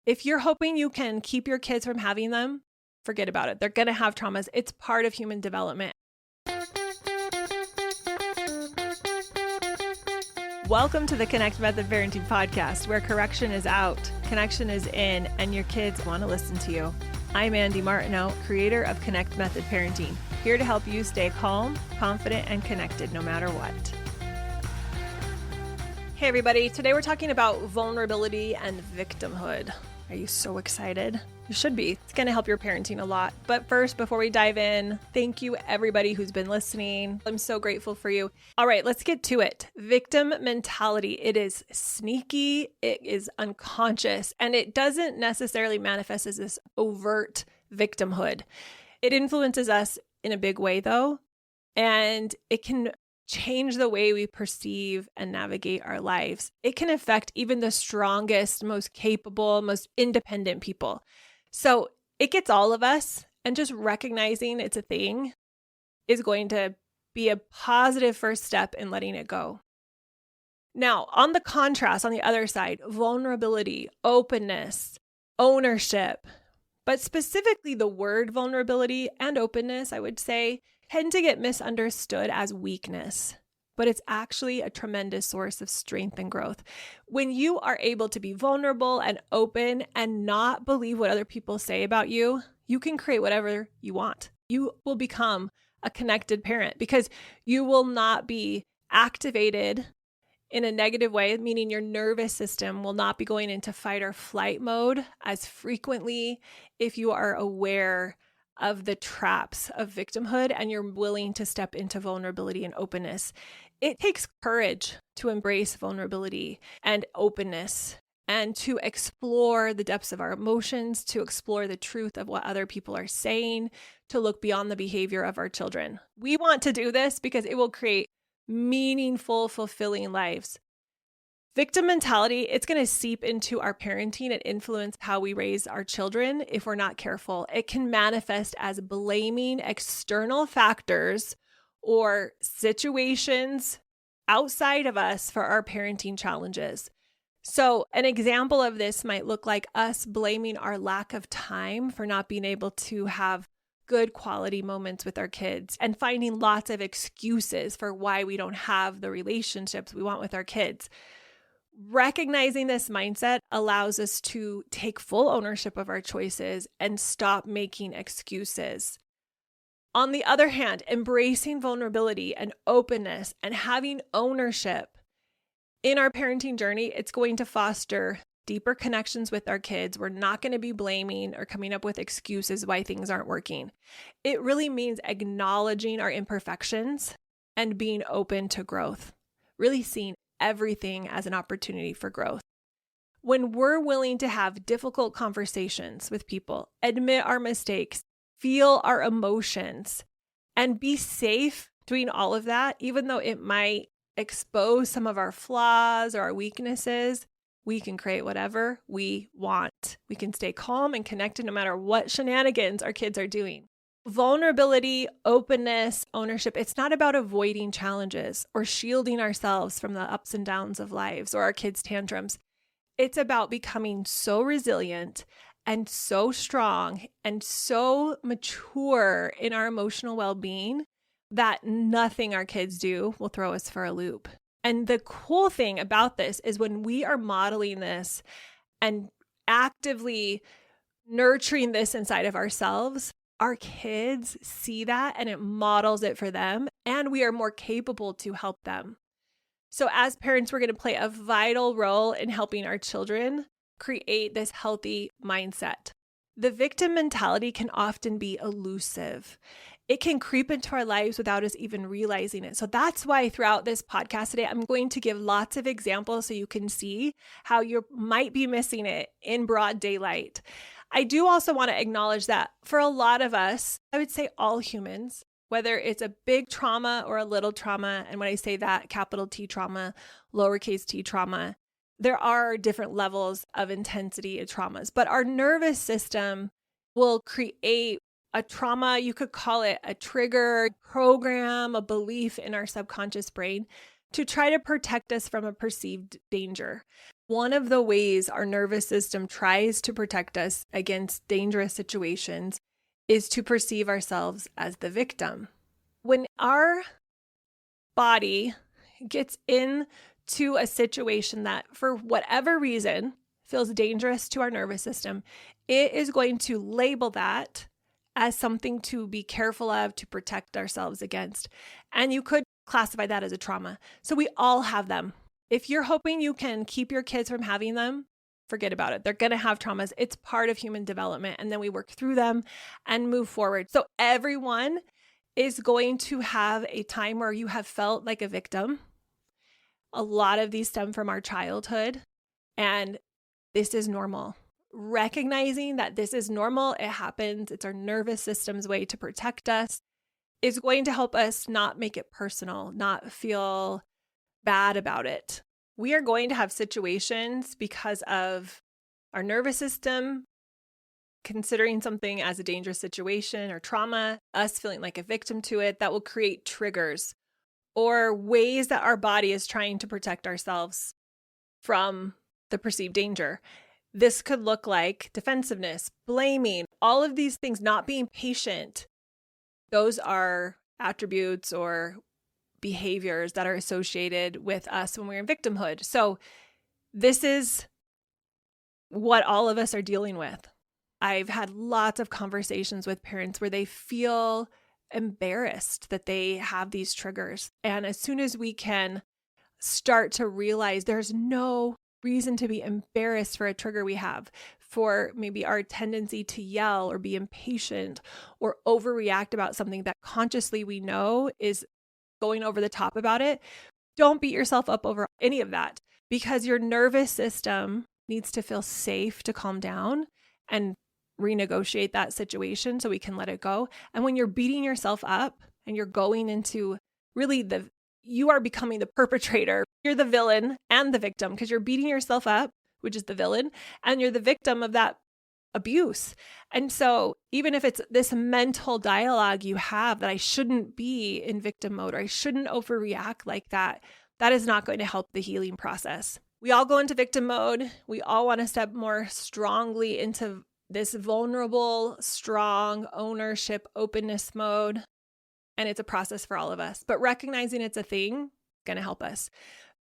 If you're hoping you can keep your kids from having them, forget about it. They're going to have traumas. It's part of human development. Welcome to the Connect Method Parenting Podcast, where correction is out, connection is in, and your kids want to listen to you. I'm Andy Martineau, creator of Connect Method Parenting, here to help you stay calm, confident, and connected no matter what. Hey everybody, today we're talking about vulnerability and victimhood. Are you so excited? You should be. It's going to help your parenting a lot. But first, before we dive in, thank you everybody who's been listening. I'm so grateful for you. All right, let's get to it. Victim mentality. It is sneaky, it is unconscious, and it doesn't necessarily manifest as this overt victimhood. It influences us in a big way though, and it can change the way we perceive and navigate our lives. It can affect even the strongest, most capable, most independent people. So it gets all of us, and just recognizing it's a thing is going to be a positive first step in letting it go. Now, on the contrast, on the other side, vulnerability, openness, ownership, but specifically the word vulnerability and openness, I would say, tend to get misunderstood as weakness, but it's actually a tremendous source of strength and growth. When you are able to be vulnerable and open and not believe what other people say about you, you can create whatever you want. You will become a connected parent because you will not be activated in a negative way, meaning your nervous system will not be going into fight or flight mode as frequently if you are aware of the traps of victimhood and you're willing to step into vulnerability and openness. It takes courage to embrace vulnerability and openness and to explore the depths of our emotions, to explore the truth of what other people are saying, to look beyond the behavior of our children. We want to do this because it will create meaningful, fulfilling lives. Victim mentality, it's going to seep into our parenting and influence how we raise our children if we're not careful. It can manifest as blaming external factors or situations outside of us for our parenting challenges. So an example of this might look like us blaming our lack of time for not being able to have good quality moments with our kids and finding lots of excuses for why we don't have the relationships we want with our kids. Recognizing this mindset allows us to take full ownership of our choices and stop making excuses. On the other hand, embracing vulnerability and openness and having ownership in our parenting journey, it's going to foster deeper connections with our kids. We're not going to be blaming or coming up with excuses why things aren't working. It really means acknowledging our imperfections and being open to growth, really seeing everything as an opportunity for growth. When we're willing to have difficult conversations with people, admit our mistakes, feel our emotions, and be safe doing all of that, even though it might expose some of our flaws or our weaknesses, we can create whatever we want. We can stay calm and connected no matter what shenanigans our kids are doing. Vulnerability, openness, ownership, it's not about avoiding challenges or shielding ourselves from the ups and downs of lives or our kids' tantrums. It's about becoming so resilient and so strong and so mature in our emotional well-being that nothing our kids do will throw us for a loop. And the cool thing about this is when we are modeling this and actively nurturing this inside of ourselves, our kids see that and it models it for them, and we are more capable to help them. So as parents, we're going to play a vital role in helping our children create this healthy mindset. The victim mentality can often be elusive. It can creep into our lives without us even realizing it. So that's why throughout this podcast today, I'm going to give lots of examples so you can see how you might be missing it in broad daylight. I do also want to acknowledge that for a lot of us, I would say all humans, whether it's a big trauma or a little trauma, and when I say that, capital T trauma, lowercase t trauma, there are different levels of intensity of traumas, but our nervous system will create a trauma. You could call it a trigger, program, a belief in our subconscious brain to try to protect us from a perceived danger. One of the ways our nervous system tries to protect us against dangerous situations is to perceive ourselves as the victim. When our body gets into a situation that, for whatever reason, feels dangerous to our nervous system, it is going to label that as something to be careful of, to protect ourselves against. And you could classify that as a trauma. So we all have them. If you're hoping you can keep your kids from having them, forget about it. They're going to have traumas. It's part of human development. And then we work through them and move forward. So everyone is going to have a time where you have felt like a victim. A lot of these stem from our childhood, and this is normal. Recognizing that this is normal, it happens, it's our nervous system's way to protect us, is going to help us not make it personal, not feel bad about it. We are going to have situations because of our nervous system considering something as a dangerous situation or trauma, us feeling like a victim to it, that will create triggers or ways that our body is trying to protect ourselves from the perceived danger. This could look like defensiveness, blaming, all of these things, not being patient. Those are attributes or behaviors that are associated with us when we're in victimhood. So this is what all of us are dealing with. I've had lots of conversations with parents where they feel embarrassed that they have these triggers. And as soon as we can start to realize there's no reason to be embarrassed for a trigger we have, for maybe our tendency to yell or be impatient or overreact about something that consciously we know is going over the top about it, don't beat yourself up over any of that, because your nervous system needs to feel safe to calm down and renegotiate that situation so we can let it go. And when you're beating yourself up and you're going into really you are becoming the perpetrator, you're the villain and the victim, because you're beating yourself up, which is the villain, and you're the victim of that abuse. And so even if it's this mental dialogue you have that I shouldn't be in victim mode or I shouldn't overreact like that, that is not going to help the healing process. We all go into victim mode. We all want to step more strongly into this vulnerable, strong ownership, openness mode. And it's a process for all of us. But recognizing it's a thing is going to help us.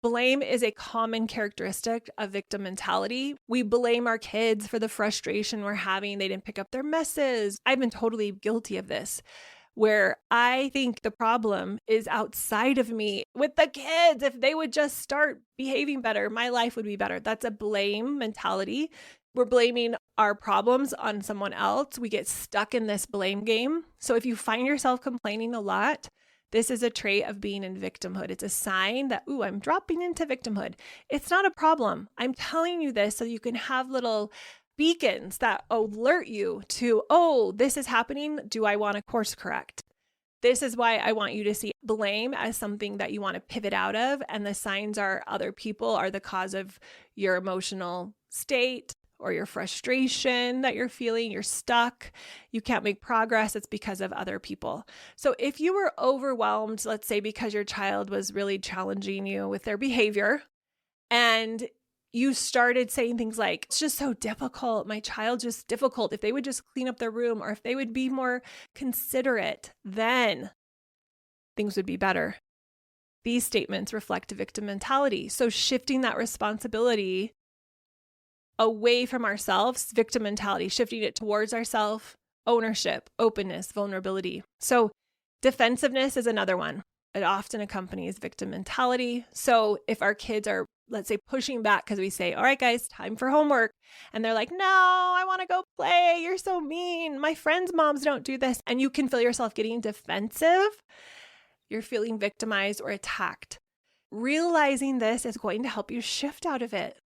Blame is a common characteristic of victim mentality. We blame our kids for the frustration we're having. They didn't pick up their messes. I've been totally guilty of this, where I think the problem is outside of me with the kids. If they would just start behaving better, my life would be better. That's a blame mentality. We're blaming our problems on someone else. We get stuck in this blame game. So if you find yourself complaining a lot, this is a trait of being in victimhood. It's a sign that, ooh, I'm dropping into victimhood. It's not a problem. I'm telling you this so you can have little beacons that alert you to, oh, this is happening. Do I want to course correct? This is why I want you to see blame as something that you want to pivot out of. And the signs are other people are the cause of your emotional state or your frustration that you're feeling. You're stuck. You can't make progress. It's because of other people. So if you were overwhelmed, let's say because your child was really challenging you with their behavior, and you started saying things like, it's just so difficult. My child's just difficult. If they would just clean up their room, or if they would be more considerate, then things would be better. These statements reflect a victim mentality. So shifting that responsibility away from ourselves, victim mentality, shifting it towards ourselves, ownership, openness, vulnerability. So defensiveness is another one. It often accompanies victim mentality. So if our kids are, let's say, pushing back because we say, all right, guys, time for homework. And they're like, no, I want to go play. You're so mean. My friends' moms don't do this. And you can feel yourself getting defensive. You're feeling victimized or attacked. Realizing this is going to help you shift out of it.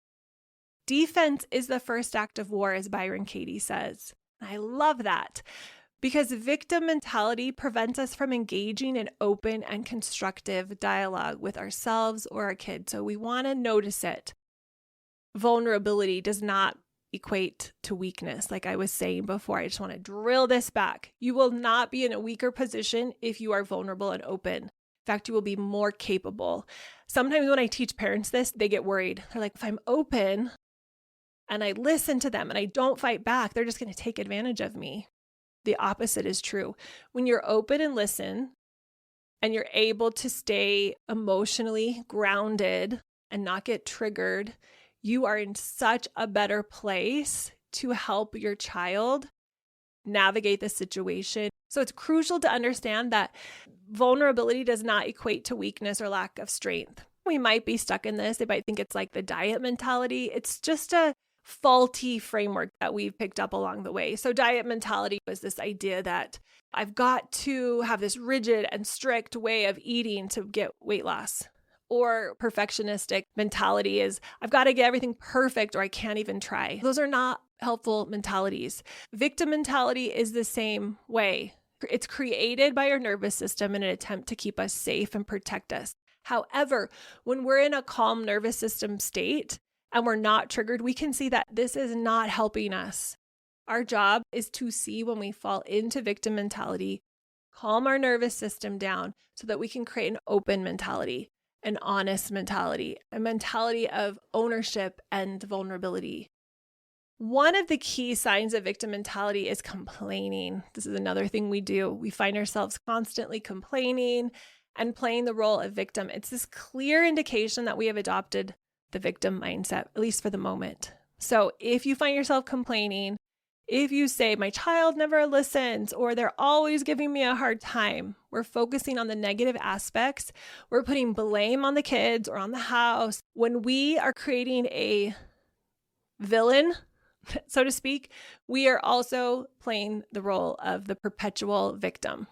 Defense is the first act of war, as Byron Katie says. I love that, because victim mentality prevents us from engaging in open and constructive dialogue with ourselves or our kids. So we want to notice it. Vulnerability does not equate to weakness. Like I was saying before, I just want to drill this back. You will not be in a weaker position if you are vulnerable and open. In fact, you will be more capable. Sometimes when I teach parents this, they get worried. They're like, if I'm open and I listen to them and I don't fight back, they're just going to take advantage of me. The opposite is true. When you're open and listen and you're able to stay emotionally grounded and not get triggered, you are in such a better place to help your child navigate the situation. So it's crucial to understand that vulnerability does not equate to weakness or lack of strength. We might be stuck in this. They might think it's like the diet mentality. It's just a faulty framework that we've picked up along the way. So diet mentality was this idea that I've got to have this rigid and strict way of eating to get weight loss. Or perfectionistic mentality is I've got to get everything perfect or I can't even try. Those are not helpful mentalities. Victim mentality is the same way. It's created by our nervous system in an attempt to keep us safe and protect us. However, when we're in a calm nervous system state and we're not triggered, we can see that this is not helping us. Our job is to see when we fall into victim mentality, calm our nervous system down so that we can create an open mentality, an honest mentality, a mentality of ownership and vulnerability. One of the key signs of victim mentality is complaining. This is another thing we do. We find ourselves constantly complaining and playing the role of victim. It's this clear indication that we have adopted the victim mindset, at least for the moment. So if you find yourself complaining, if you say, my child never listens, or they're always giving me a hard time, we're focusing on the negative aspects. We're putting blame on the kids or on the house. When we are creating a villain, so to speak, we are also playing the role of the perpetual victim,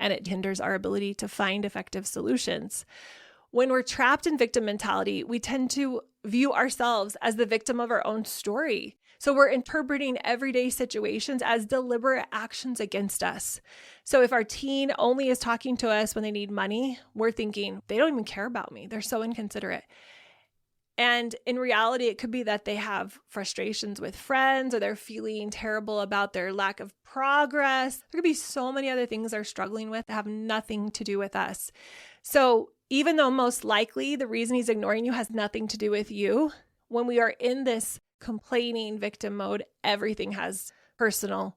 and it hinders our ability to find effective solutions. When we're trapped in victim mentality, we tend to view ourselves as the victim of our own story. So we're interpreting everyday situations as deliberate actions against us. So if our teen only is talking to us when they need money, we're thinking, they don't even care about me. They're so inconsiderate. And in reality, it could be that they have frustrations with friends or they're feeling terrible about their lack of progress. There could be so many other things they're struggling with that have nothing to do with us. So even though most likely the reason he's ignoring you has nothing to do with you, when we are in this complaining victim mode, everything has personal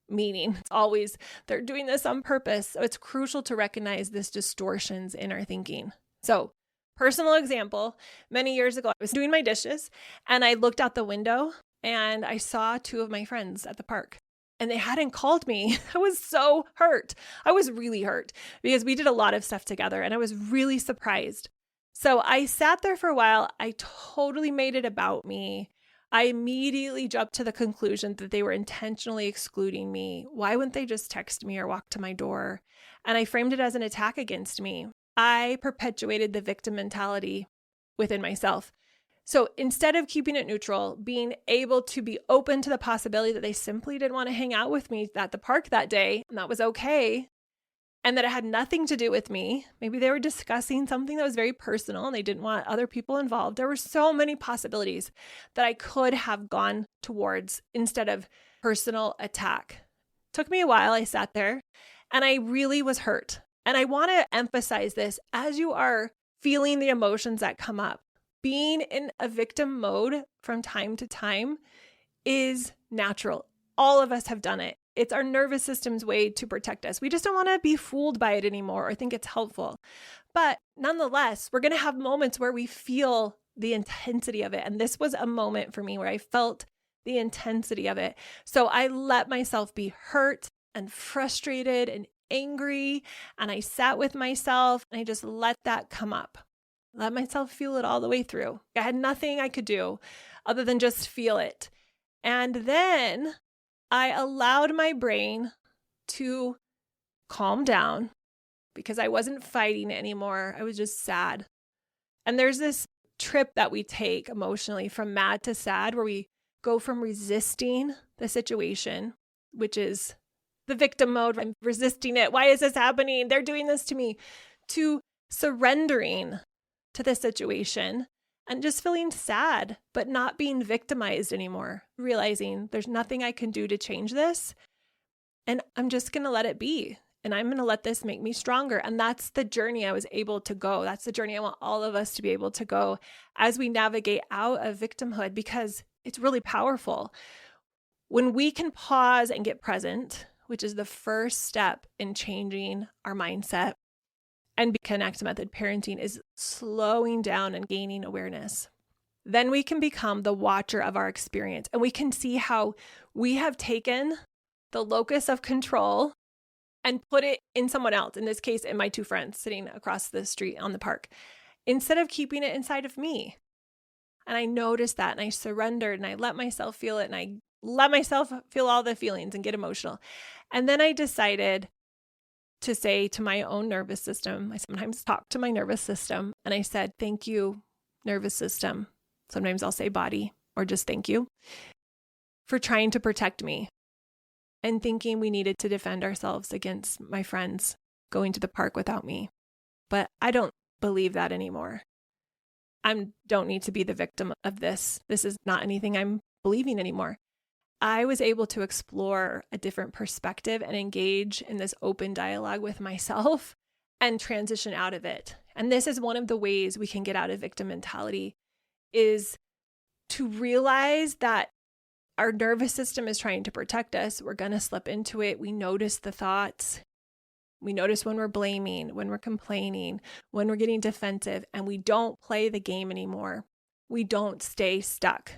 meaning. It's always, they're doing this on purpose. So it's crucial to recognize this distortions in our thinking. So personal example, many years ago, I was doing my dishes and I looked out the window and I saw two of my friends at the park and they hadn't called me. I was so hurt. I was really hurt because we did a lot of stuff together and I was really surprised. So I sat there for a while. I totally made it about me. I immediately jumped to the conclusion that they were intentionally excluding me. Why wouldn't they just text me or walk to my door? And I framed it as an attack against me. I perpetuated the victim mentality within myself. So instead of keeping it neutral, being able to be open to the possibility that they simply didn't want to hang out with me at the park that day, and that was okay, and that it had nothing to do with me. Maybe they were discussing something that was very personal and they didn't want other people involved. There were so many possibilities that I could have gone towards instead of personal attack. It took me a while. I sat there and I really was hurt. And I want to emphasize this as you are feeling the emotions that come up. Being in a victim mode from time to time is natural. All of us have done it. It's our nervous system's way to protect us. We just don't want to be fooled by it anymore or think it's helpful. But nonetheless, we're going to have moments where we feel the intensity of it. And this was a moment for me where I felt the intensity of it. So I let myself be hurt and frustrated and angry. And I sat with myself and I just let that come up. Let myself feel it all the way through. I had nothing I could do other than just feel it. And then I allowed my brain to calm down because I wasn't fighting anymore. I was just sad. And there's this trip that we take emotionally from mad to sad where we go from resisting the situation, which is the victim mode. I'm resisting it. Why is this happening? They're doing this to me. To surrendering to the situation and just feeling sad, but not being victimized anymore. Realizing there's nothing I can do to change this. And I'm just going to let it be. and I'm going to let this make me stronger. And that's the journey I was able to go. That's the journey I want all of us to be able to go as we navigate out of victimhood, because it's really powerful. When we can pause and get present, which is the first step in changing our mindset, and Connect method parenting is slowing down and gaining awareness. Then we can become the watcher of our experience, and we can see how we have taken the locus of control and put it in someone else, in this case, in my two friends sitting across the street on the park, instead of keeping it inside of me. And I noticed that, and I surrendered, and I let myself feel it, and I let myself feel all the feelings and get emotional. And then I decided to say to my own nervous system, I sometimes talk to my nervous system, and I said, thank you, nervous system. Sometimes I'll say body, or just thank you for trying to protect me and thinking we needed to defend ourselves against my friends going to the park without me. But I don't believe that anymore. I don't need to be the victim of this. This is not anything I'm believing anymore. I was able to explore a different perspective and engage in this open dialogue with myself and transition out of it. And this is one of the ways we can get out of victim mentality, is to realize that our nervous system is trying to protect us. We're going to slip into it. We notice the thoughts. We notice when we're blaming, when we're complaining, when we're getting defensive, and we don't play the game anymore. We don't stay stuck.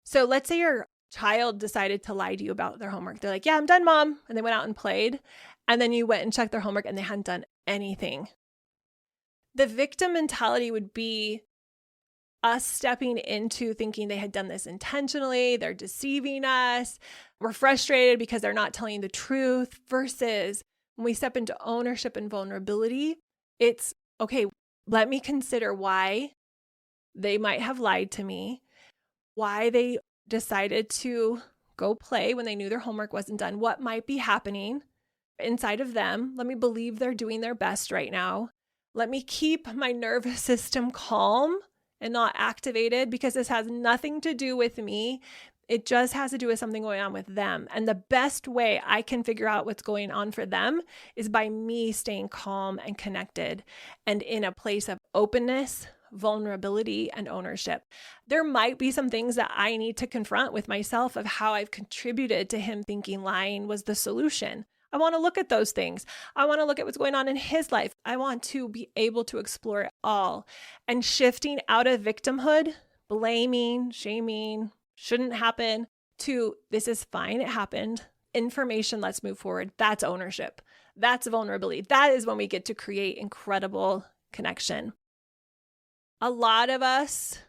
So let's say your child decided to lie to you about their homework. They're like, yeah, I'm done, Mom. And they went out and played. And then you went and checked their homework and they hadn't done anything. The victim mentality would be us stepping into thinking they had done this intentionally, they're deceiving us, we're frustrated because they're not telling the truth, versus when we step into ownership and vulnerability, it's, okay, let me consider why they might have lied to me, why they decided to go play when they knew their homework wasn't done, what might be happening inside of them. Let me believe they're doing their best right now. Let me keep my nervous system calm and not activated, because this has nothing to do with me. It just has to do with something going on with them. And the best way I can figure out what's going on for them is by me staying calm and connected and in a place of openness, vulnerability, and ownership. There might be some things that I need to confront with myself of how I've contributed to him thinking lying was the solution. I want to look at those things. I want to look at what's going on in his life. I want to be able to explore it all. And shifting out of victimhood, blaming, shaming, shouldn't happen, to this is fine, it happened. Information, let's move forward. That's ownership. That's vulnerability. That is when we get to create incredible connection. A lot of us,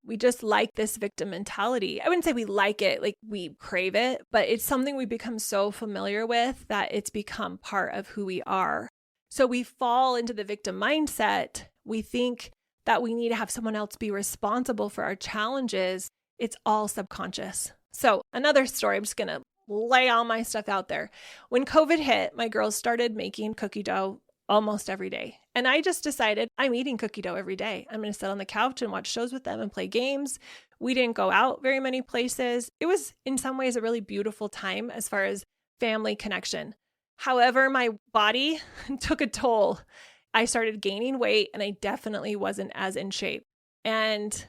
we just like this victim mentality. I wouldn't say we like it, like we crave it, but it's something we become so familiar with that it's become part of who we are. So we fall into the victim mindset. We think that we need to have someone else be responsible for our challenges. It's all subconscious. So another story, I'm just going to lay all my stuff out there. When COVID hit, my girls started making cookie dough almost every day. And I just decided I'm eating cookie dough every day. I'm going to sit on the couch and watch shows with them and play games. We didn't go out very many places. It was in some ways a really beautiful time as far as family connection. However, my body took a toll. I started gaining weight and I definitely wasn't as in shape. And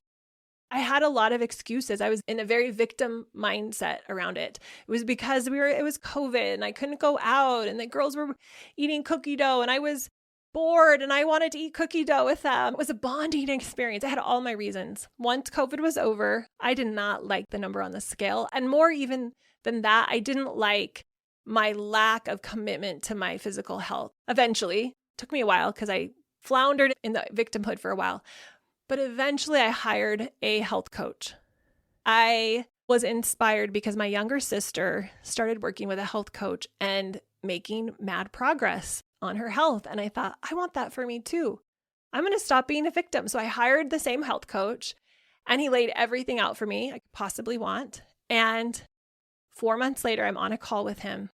I had a lot of excuses. I was in a very victim mindset around it. It was because it was COVID and I couldn't go out and the girls were eating cookie dough and I was bored and I wanted to eat cookie dough with them. It was a bonding experience. I had all my reasons. Once COVID was over, I did not like the number on the scale. And more even than that, I didn't like my lack of commitment to my physical health. Eventually, it took me a while because I floundered in the victimhood for a while. But eventually I hired a health coach. I was inspired because my younger sister started working with a health coach and making mad progress on her health. And I thought, I want that for me too. I'm going to stop being a victim. So I hired the same health coach and he laid everything out for me I could possibly want. And 4 months later, I'm on a call with him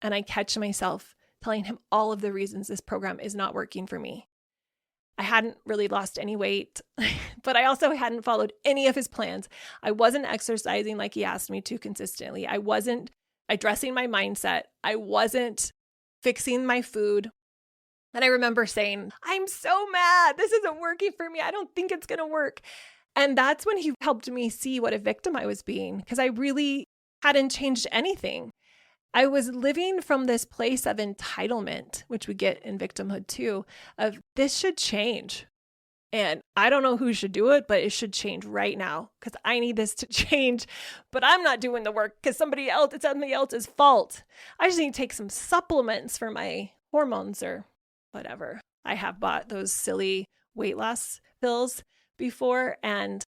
and I catch myself telling him all of the reasons this program is not working for me. I hadn't really lost any weight, but I also hadn't followed any of his plans. I wasn't exercising like he asked me to consistently. I wasn't addressing my mindset. I wasn't fixing my food. And I remember saying, I'm so mad. This isn't working for me. I don't think it's going to work. And that's when he helped me see what a victim I was being, because I really hadn't changed anything. I was living from this place of entitlement, which we get in victimhood too, of this should change. And I don't know who should do it, but it should change right now because I need this to change. But I'm not doing the work because it's somebody else's fault. I just need to take some supplements for my hormones or whatever. I have bought those silly weight loss pills before, and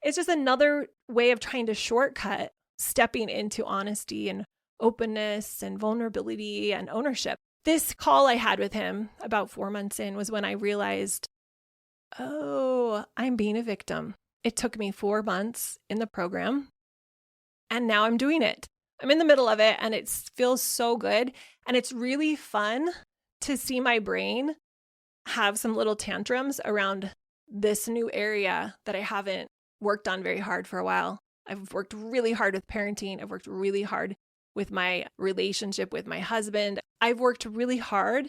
it's just another way of trying to shortcut stepping into honesty and openness and vulnerability and ownership. This call I had with him about 4 months in was when I realized, oh, I'm being a victim. It took me 4 months in the program, and now I'm doing it. I'm in the middle of it, and it feels so good. And it's really fun to see my brain have some little tantrums around this new area that I haven't worked on very hard for a while. I've worked really hard with parenting. I've worked really hard with my relationship with my husband. I've worked really hard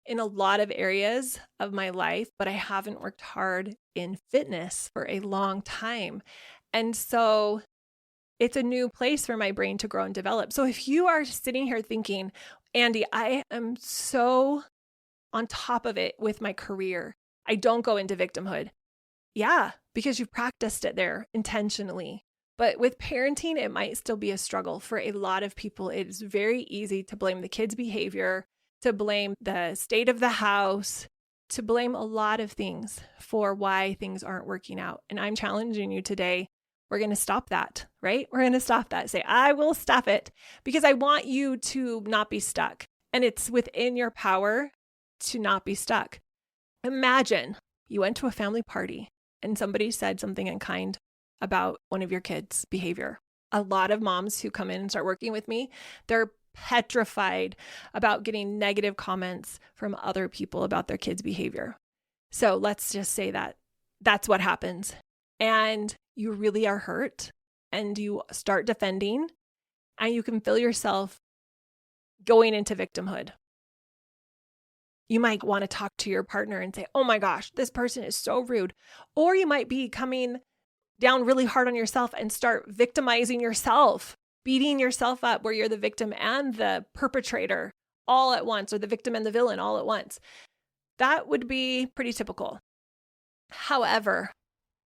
in a lot of areas of my life, but I haven't worked hard in fitness for a long time. And so it's a new place for my brain to grow and develop. So if you are sitting here thinking, Andy, I am so on top of it with my career, I don't go into victimhood. Yeah, because you've practiced it there intentionally. But with parenting, it might still be a struggle. For a lot of people, it is very easy to blame the kids' behavior, to blame the state of the house, to blame a lot of things for why things aren't working out. And I'm challenging you today. We're going to stop that, right? We're going to stop that. Say, I will stop it because I want you to not be stuck. And it's within your power to not be stuck. Imagine you went to a family party and somebody said something unkind about one of your kids' behavior. A lot of moms who come in and start working with me, they're petrified about getting negative comments from other people about their kids' behavior. So let's just say that that's what happens. And you really are hurt and you start defending and you can feel yourself going into victimhood. You might want to talk to your partner and say, oh my gosh, this person is so rude. Or you might be coming down really hard on yourself and start victimizing yourself, beating yourself up where you're the victim and the perpetrator all at once, or the victim and the villain all at once. That would be pretty typical. However,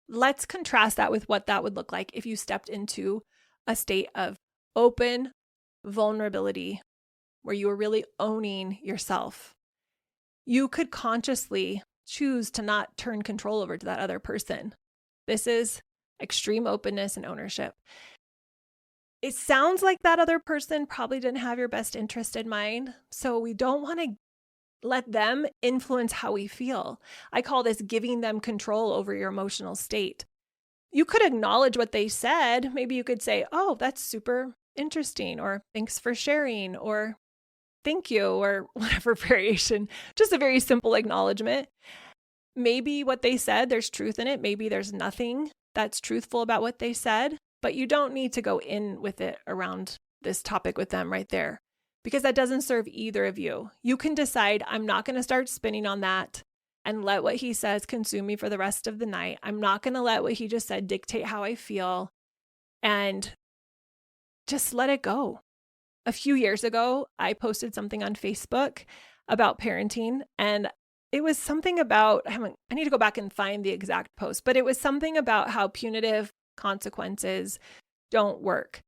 let's contrast that with what that would look like if you stepped into a state of open vulnerability where you were really owning yourself. You could consciously choose to not turn control over to that other person. This is extreme openness and ownership. It sounds like that other person probably didn't have your best interest in mind, so we don't want to let them influence how we feel. I call this giving them control over your emotional state. You could acknowledge what they said. Maybe you could say, oh, that's super interesting, or thanks for sharing, or thank you, or whatever variation, just a very simple acknowledgement. Maybe what they said, there's truth in it. Maybe there's nothing that's truthful about what they said, but you don't need to go in with it around this topic with them right there, because that doesn't serve either of you. You can decide, I'm not going to start spinning on that and let what he says consume me for the rest of the night. I'm not going to let what he just said dictate how I feel, and just let it go. A few years ago, I posted something on Facebook about parenting, and it was something about, I need to go back and find the exact post, but it was something about how punitive consequences don't work.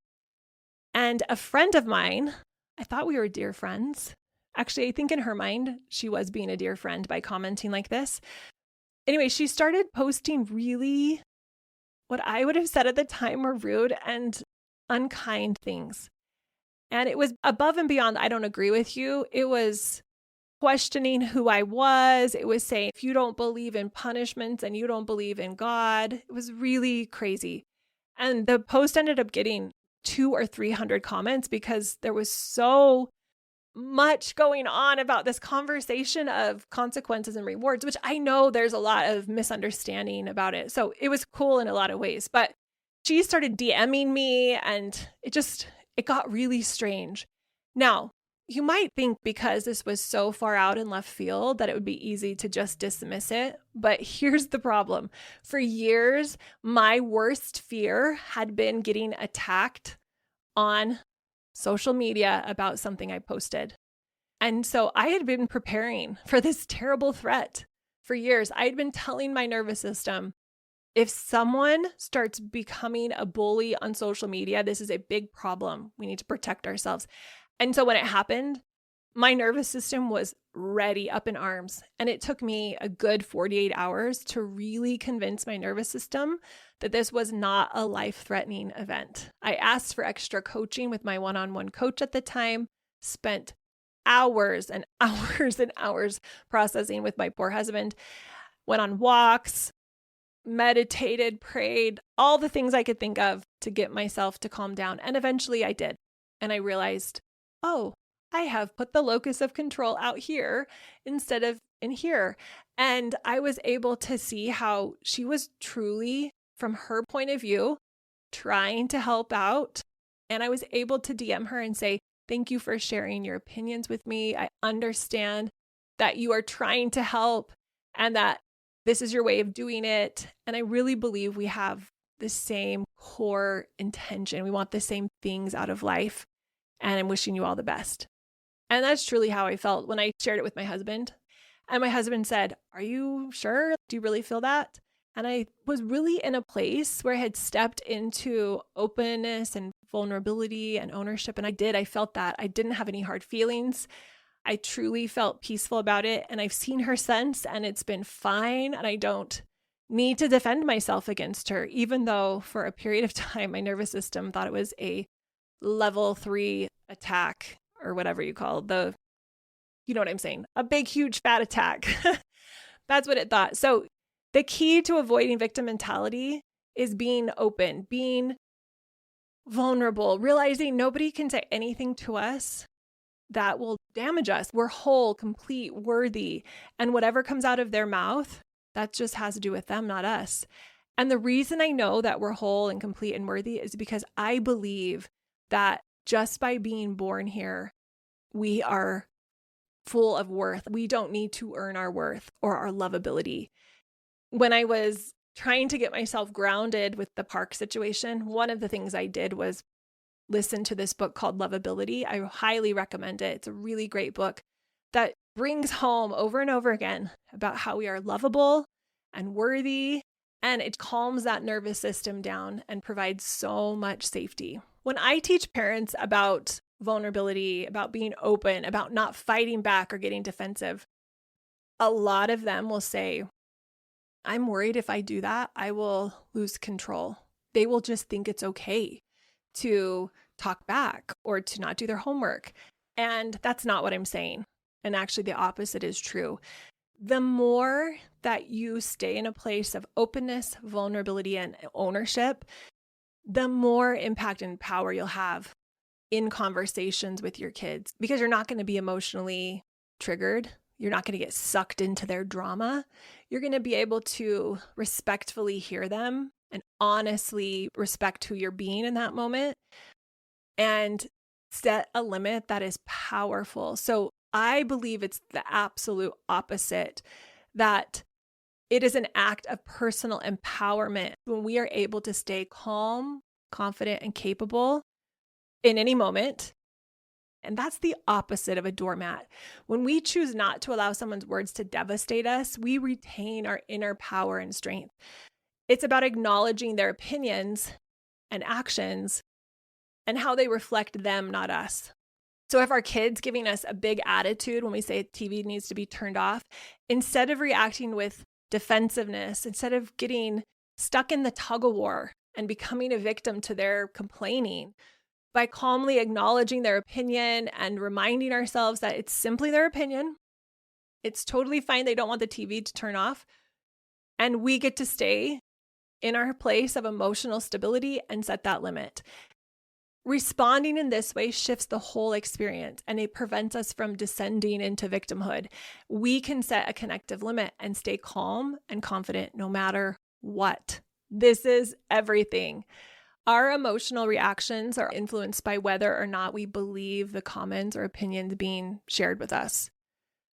And a friend of mine, I thought we were dear friends. Actually, I think in her mind, she was being a dear friend by commenting like this. Anyway, she started posting really, what I would have said at the time were rude and unkind things. And it was above and beyond, I don't agree with you. It was questioning who I was. It was saying, if you don't believe in punishments and you don't believe in God, it was really crazy. And the post ended up getting 200 or 300 comments because there was so much going on about this conversation of consequences and rewards, which I know there's a lot of misunderstanding about it. So it was cool in a lot of ways, but she started DMing me and it got really strange. Now, You might think because this was so far out in left field that it would be easy to just dismiss it. But here's the problem. For years, my worst fear had been getting attacked on social media about something I posted. And so I had been preparing for this terrible threat for years. I had been telling my nervous system, if someone starts becoming a bully on social media, this is a big problem. We need to protect ourselves. And so when it happened, my nervous system was ready, up in arms. And it took me a good 48 hours to really convince my nervous system that this was not a life-threatening event. I asked for extra coaching with my one-on-one coach at the time, spent hours and hours and hours processing with my poor husband, went on walks, meditated, prayed, all the things I could think of to get myself to calm down. And eventually I did. And I realized, oh, I have put the locus of control out here instead of in here. And I was able to see how she was truly, from her point of view, trying to help out. And I was able to DM her and say, thank you for sharing your opinions with me. I understand that you are trying to help and that this is your way of doing it. And I really believe we have the same core intention. We want the same things out of life. And I'm wishing you all the best. And that's truly how I felt when I shared it with my husband. And my husband said, are you sure? Do you really feel that? And I was really in a place where I had stepped into openness and vulnerability and ownership. And I felt that. I didn't have any hard feelings. I truly felt peaceful about it. And I've seen her since, and it's been fine. And I don't need to defend myself against her, even though for a period of time, my nervous system thought it was a level 3 attack or whatever you call it. You know what I'm saying? A big, huge, fat attack. That's what it thought. So the key to avoiding victim mentality is being open, being vulnerable, realizing nobody can say anything to us that will damage us. We're whole, complete, worthy. And whatever comes out of their mouth, that just has to do with them, not us. And the reason I know that we're whole and complete and worthy is because I believe that just by being born here, we are full of worth. We don't need to earn our worth or our lovability. When I was trying to get myself grounded with the park situation, one of the things I did was listen to this book called Lovability. I highly recommend it. It's a really great book that brings home over and over again about how we are lovable and worthy, and it calms that nervous system down and provides so much safety. When I teach parents about vulnerability, about being open, about not fighting back or getting defensive, a lot of them will say, I'm worried if I do that, I will lose control. They will just think it's okay to talk back or to not do their homework. And that's not what I'm saying. And actually, the opposite is true. The more that you stay in a place of openness, vulnerability, and ownership, the more impact and power you'll have in conversations with your kids, because you're not going to be emotionally triggered. You're not going to get sucked into their drama. You're going to be able to respectfully hear them and honestly respect who you're being in that moment and set a limit that is powerful. So I believe it's the absolute opposite, that it is an act of personal empowerment when we are able to stay calm, confident, and capable in any moment. And that's the opposite of a doormat. When we choose not to allow someone's words to devastate us, we retain our inner power and strength. It's about acknowledging their opinions and actions and how they reflect them, not us. So if our kid's giving us a big attitude when we say TV needs to be turned off, instead of reacting with defensiveness, instead of getting stuck in the tug of war and becoming a victim to their complaining, by calmly acknowledging their opinion and reminding ourselves that it's simply their opinion, it's totally fine. They don't want the TV to turn off. And we get to stay in our place of emotional stability and set that limit. Responding in this way shifts the whole experience, and it prevents us from descending into victimhood. We can set a connective limit and stay calm and confident no matter what. This is everything. Our emotional reactions are influenced by whether or not we believe the comments or opinions being shared with us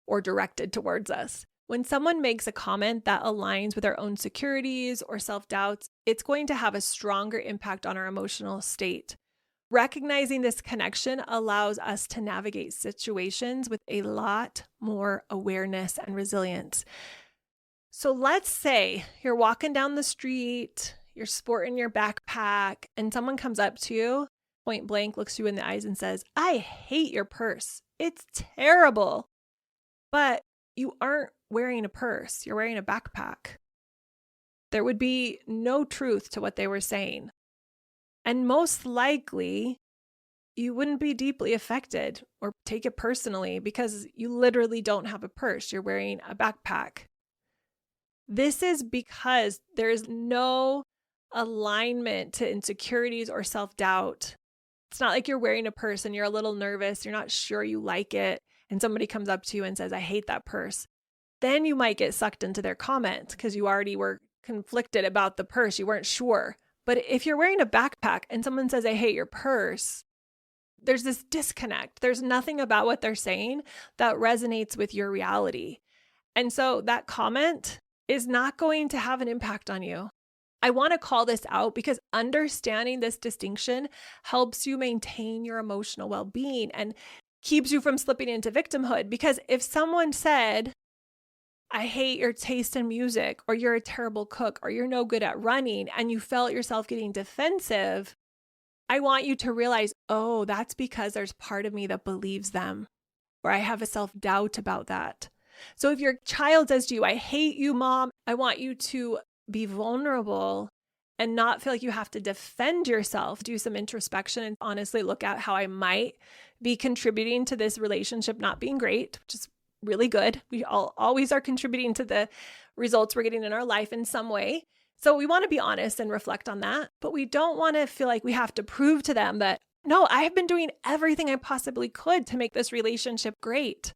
or directed towards us. When someone makes a comment that aligns with our own insecurities or self-doubts, it's going to have a stronger impact on our emotional state. Recognizing this connection allows us to navigate situations with a lot more awareness and resilience. So let's say you're walking down the street, you're sporting your backpack, and someone comes up to you, point blank, looks you in the eyes and says, "I hate your purse. It's terrible." But you aren't wearing a purse, you're wearing a backpack. There would be no truth to what they were saying. And most likely, you wouldn't be deeply affected or take it personally because you literally don't have a purse. You're wearing a backpack. This is because there's no alignment to insecurities or self-doubt. It's not like you're wearing a purse and you're a little nervous, you're not sure you like it, and somebody comes up to you and says, "I hate that purse." Then you might get sucked into their comment because you already were conflicted about the purse. You weren't sure. But if you're wearing a backpack and someone says, "I hate your purse," there's this disconnect. There's nothing about what they're saying that resonates with your reality. And so that comment is not going to have an impact on you. I want to call this out because understanding this distinction helps you maintain your emotional well-being and keeps you from slipping into victimhood. Because if someone said, "I hate your taste in music," or "You're a terrible cook," or "You're no good at running," and you felt yourself getting defensive, I want you to realize, oh, that's because there's part of me that believes them, or I have a self-doubt about that. So if your child says to you, "I hate you, Mom," I want you to be vulnerable and not feel like you have to defend yourself. Do some introspection and honestly look at how I might be contributing to this relationship not being great, which is really good. We all always are contributing to the results we're getting in our life in some way. So we want to be honest and reflect on that, but we don't want to feel like we have to prove to them that, no, I have been doing everything I possibly could to make this relationship great.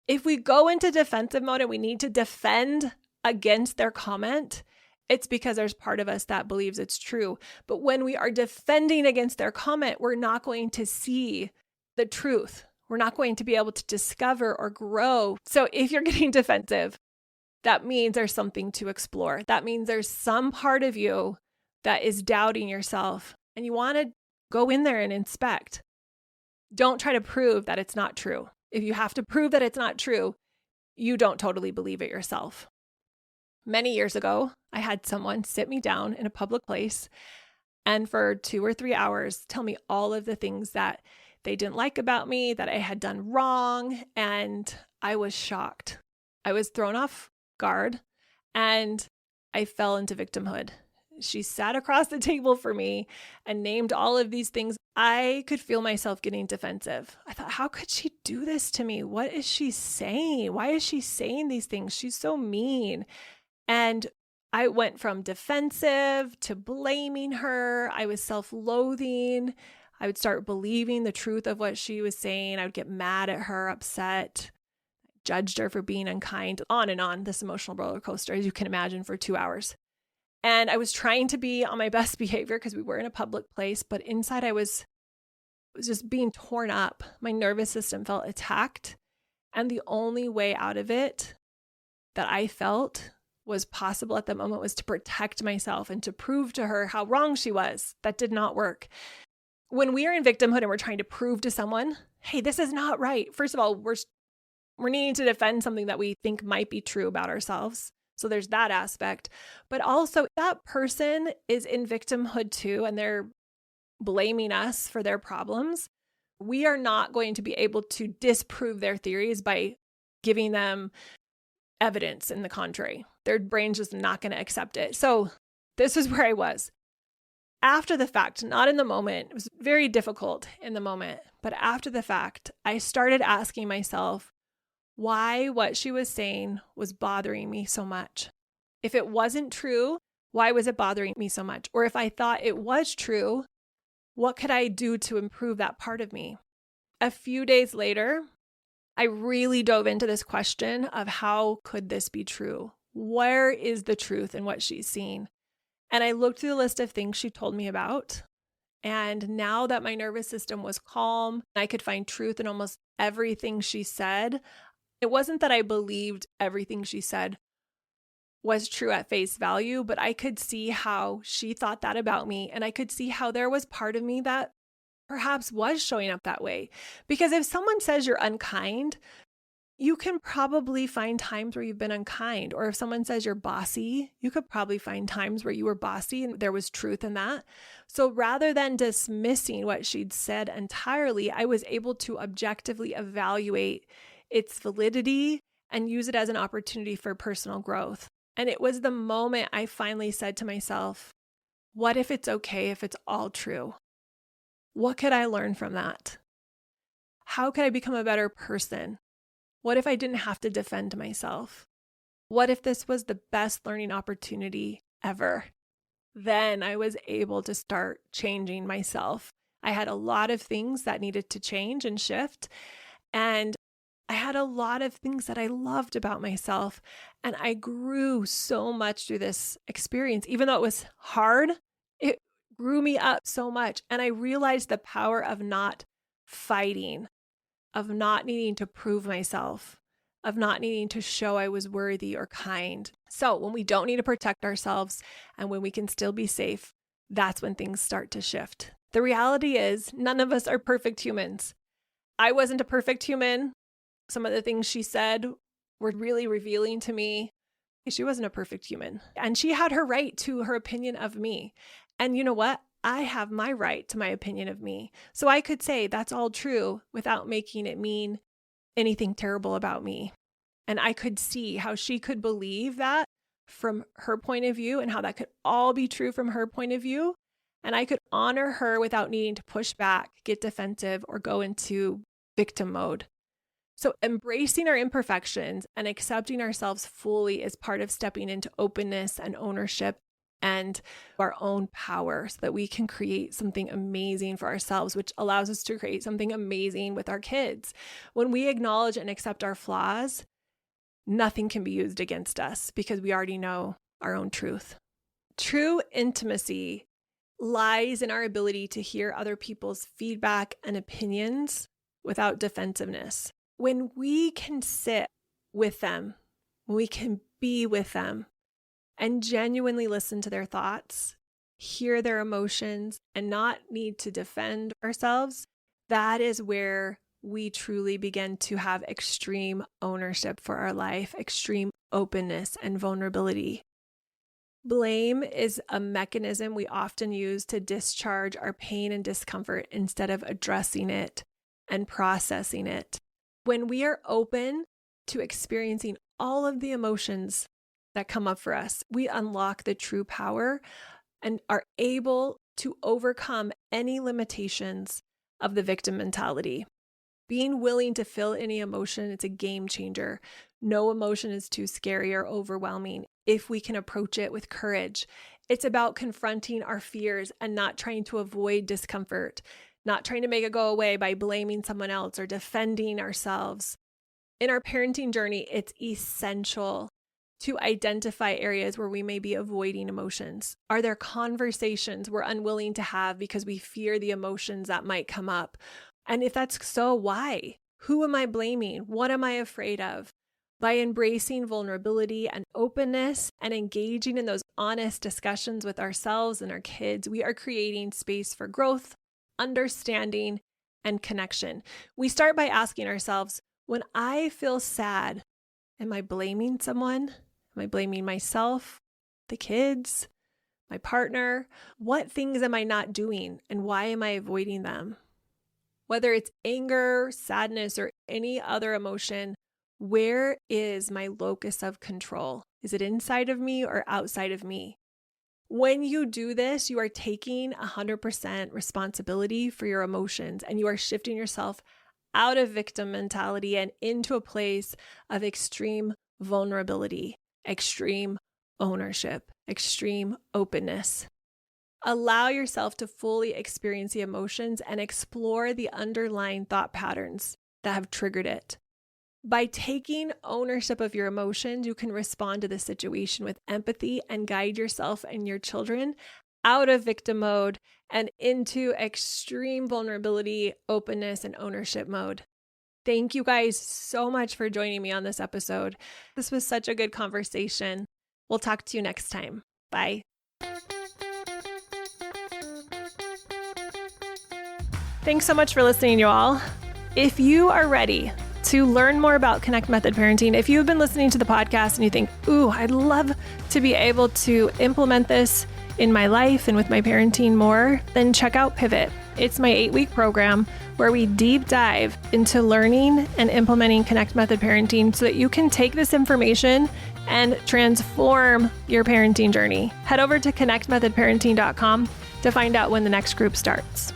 If we go into defensive mode and we need to defend against their comment, it's because there's part of us that believes it's true. But when we are defending against their comment, we're not going to see the truth. We're not going to be able to discover or grow. So if you're getting defensive, that means there's something to explore. That means there's some part of you that is doubting yourself, and you want to go in there and inspect. Don't try to prove that it's not true. If you have to prove that it's not true, you don't totally believe it yourself. Many years ago, I had someone sit me down in a public place and for 2 or 3 hours tell me all of the things that they didn't like about me, that I had done wrong, and I was shocked. I was thrown off guard and I fell into victimhood. She sat across the table from me and named all of these things. I could feel myself getting defensive. I thought, how could she do this to me? What is she saying? Why is she saying these things? She's so mean. And I went from defensive to blaming her. I was self-loathing. I would start believing the truth of what she was saying. I would get mad at her, upset, judged her for being unkind, on and on, this emotional roller coaster, as you can imagine, for 2 hours. And I was trying to be on my best behavior because we were in a public place, but inside I was just being torn up. My nervous system felt attacked. And the only way out of it that I felt was possible at the moment was to protect myself and to prove to her how wrong she was. That did not work. When we are in victimhood and we're trying to prove to someone, hey, this is not right. First of all, we're needing to defend something that we think might be true about ourselves. So there's that aspect. But also that person is in victimhood too, and they're blaming us for their problems. We are not going to be able to disprove their theories by giving them evidence in the contrary. Their brain's just not going to accept it. So this is where I was. After the fact, not in the moment, it was very difficult in the moment, but after the fact, I started asking myself why what she was saying was bothering me so much. If it wasn't true, why was it bothering me so much? Or if I thought it was true, what could I do to improve that part of me? A few days later, I really dove into this question of how could this be true? Where is the truth in what she's seen? And I looked through the list of things she told me about. And now that my nervous system was calm, I could find truth in almost everything she said. It wasn't that I believed everything she said was true at face value, but I could see how she thought that about me. And I could see how there was part of me that perhaps was showing up that way. Because if someone says you're unkind, you can probably find times where you've been unkind. Or if someone says you're bossy, you could probably find times where you were bossy and there was truth in that. So rather than dismissing what she'd said entirely, I was able to objectively evaluate its validity and use it as an opportunity for personal growth. And it was the moment I finally said to myself, what if it's okay if it's all true? What could I learn from that? How could I become a better person? What if I didn't have to defend myself? What if this was the best learning opportunity ever? Then I was able to start changing myself. I had a lot of things that needed to change and shift. And I had a lot of things that I loved about myself. And I grew so much through this experience. Even though it was hard, it grew me up so much. And I realized the power of not fighting, of not needing to prove myself, of not needing to show I was worthy or kind. So when we don't need to protect ourselves and when we can still be safe, that's when things start to shift. The reality is none of us are perfect humans. I wasn't a perfect human. Some of the things she said were really revealing to me. She wasn't a perfect human. And she had her right to her opinion of me. And you know what? I have my right to my opinion of me. So I could say that's all true without making it mean anything terrible about me. And I could see how she could believe that from her point of view and how that could all be true from her point of view. And I could honor her without needing to push back, get defensive, or go into victim mode. So embracing our imperfections and accepting ourselves fully is part of stepping into openness and ownership and our own power so that we can create something amazing for ourselves, which allows us to create something amazing with our kids. When we acknowledge and accept our flaws, nothing can be used against us because we already know our own truth. True intimacy lies in our ability to hear other people's feedback and opinions without defensiveness. When we can sit with them, when we can be with them, and genuinely listen to their thoughts, hear their emotions, and not need to defend ourselves, that is where we truly begin to have extreme ownership for our life, extreme openness and vulnerability. Blame is a mechanism we often use to discharge our pain and discomfort instead of addressing it and processing it. When we are open to experiencing all of the emotions that come up for us, we unlock the true power and are able to overcome any limitations of the victim mentality. Being willing to feel any emotion, it's a game changer. No emotion is too scary or overwhelming if we can approach it with courage. It's about confronting our fears and not trying to avoid discomfort, not trying to make it go away by blaming someone else or defending ourselves. In our parenting journey, it's essential to identify areas where we may be avoiding emotions. Are there conversations we're unwilling to have because we fear the emotions that might come up? And if that's so, why? Who am I blaming? What am I afraid of? By embracing vulnerability and openness and engaging in those honest discussions with ourselves and our kids, we are creating space for growth, understanding, and connection. We start by asking ourselves, when I feel sad, am I blaming someone? Am I blaming myself, the kids, my partner? What things am I not doing and why am I avoiding them? Whether it's anger, sadness, or any other emotion, where is my locus of control? Is it inside of me or outside of me? When you do this, you are taking 100% responsibility for your emotions and you are shifting yourself out of victim mentality and into a place of extreme vulnerability, extreme ownership, extreme openness. Allow yourself to fully experience the emotions and explore the underlying thought patterns that have triggered it. By taking ownership of your emotions, you can respond to the situation with empathy and guide yourself and your children out of victim mode and into extreme vulnerability, openness, and ownership mode. Thank you guys so much for joining me on this episode. This was such a good conversation. We'll talk to you next time. Bye. Thanks so much for listening, you all. If you are ready to learn more about Connect Method Parenting, if you've been listening to the podcast and you think, ooh, I'd love to be able to implement this in my life and with my parenting more, then check out Pivot. It's my 8-week program where we deep dive into learning and implementing Connect Method Parenting so that you can take this information and transform your parenting journey. Head over to connectmethodparenting.com to find out when the next group starts.